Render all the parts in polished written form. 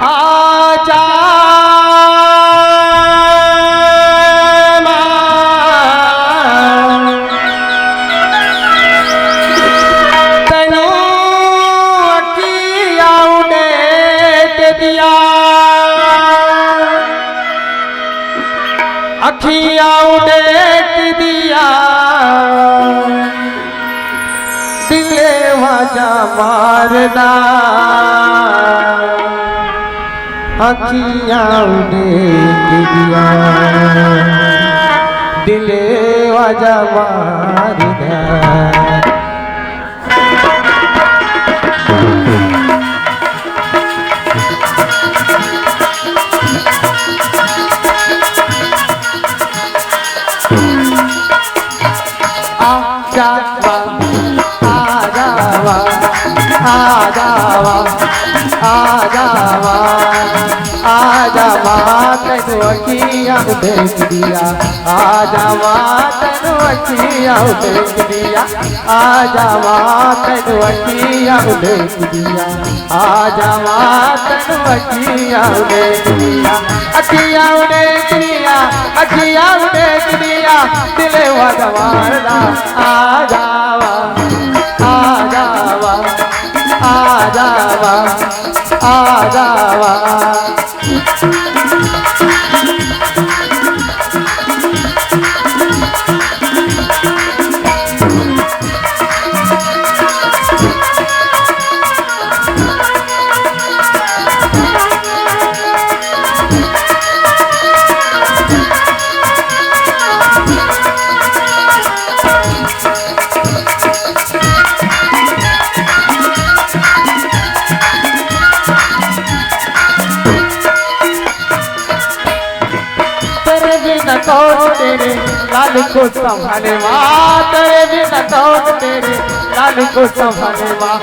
आजा तनु अखिया उड़ेट दिया अखिया उड़ेट दिया दिले वाजा मारदा अखिया उड़ेट दिया दिले वाजा मारदा आजावा तनु अखिया देख दिया आजावा तनु अखिया देख दिया आजावा तनु अखिया देख दिया आजावा तनु अखिया देख दिया अखिया देख दिया अखिया देख दिया दिले वजवारदा आजावा आजावा आजावा आजावा कौन तेरे लाल को संभाले माँ तेरे बिना कौन तेरे लाल को संभाले माँ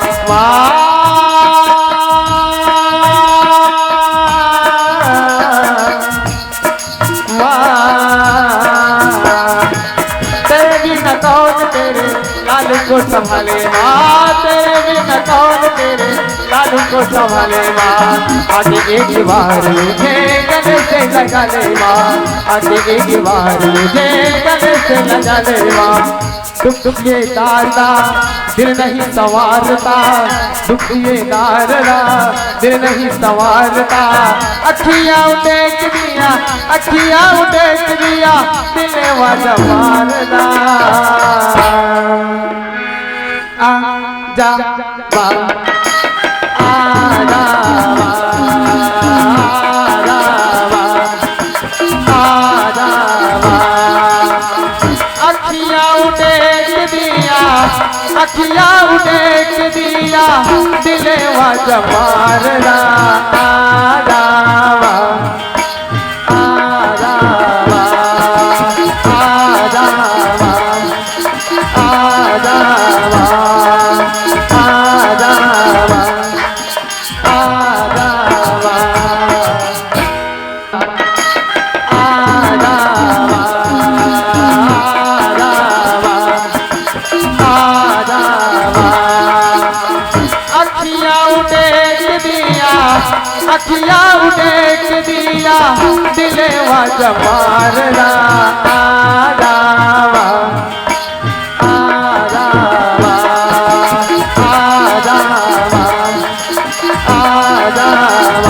तेरे बिना कौन तेरे लाल को संभाले माँ तेरे बिना कौन तेरे लाल को संभाले माँ आगे एक बार मुझे गले से लगा ले माँ आगे एक बार मुझे गले से लगा ले माँ दुख ये दारदा दिल नहीं संवारता दुख ये दारदा दिल नहीं संवारता अखियाँ देख दिया अखियाँ देख दिया दिल वाजा मारदा आजा अखिया देख दिया दिले वाजा मारदा आजावा आजावा आजावा आजावा आजावा आजावा अखिया देख दिया दिले वाजा मारदा आजावा आजावा आजावा आजावा आजावा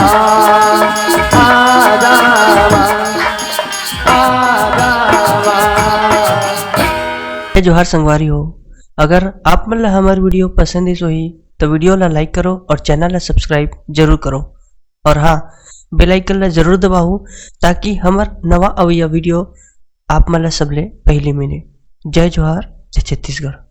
आजावा। जोहार संगवारी हो, अगर आप मन ला हमार वीडियो पसंद ही तो वीडियो ला लाइक करो और चैनल ला सब्सक्राइब जरूर करो और हाँ बेल आइकन ला जरूर दबाओ ताकि हमार नवा अवैया वीडियो आप मन ला सबले पहले मिले। जय जोहार, जय छत्तीसगढ़।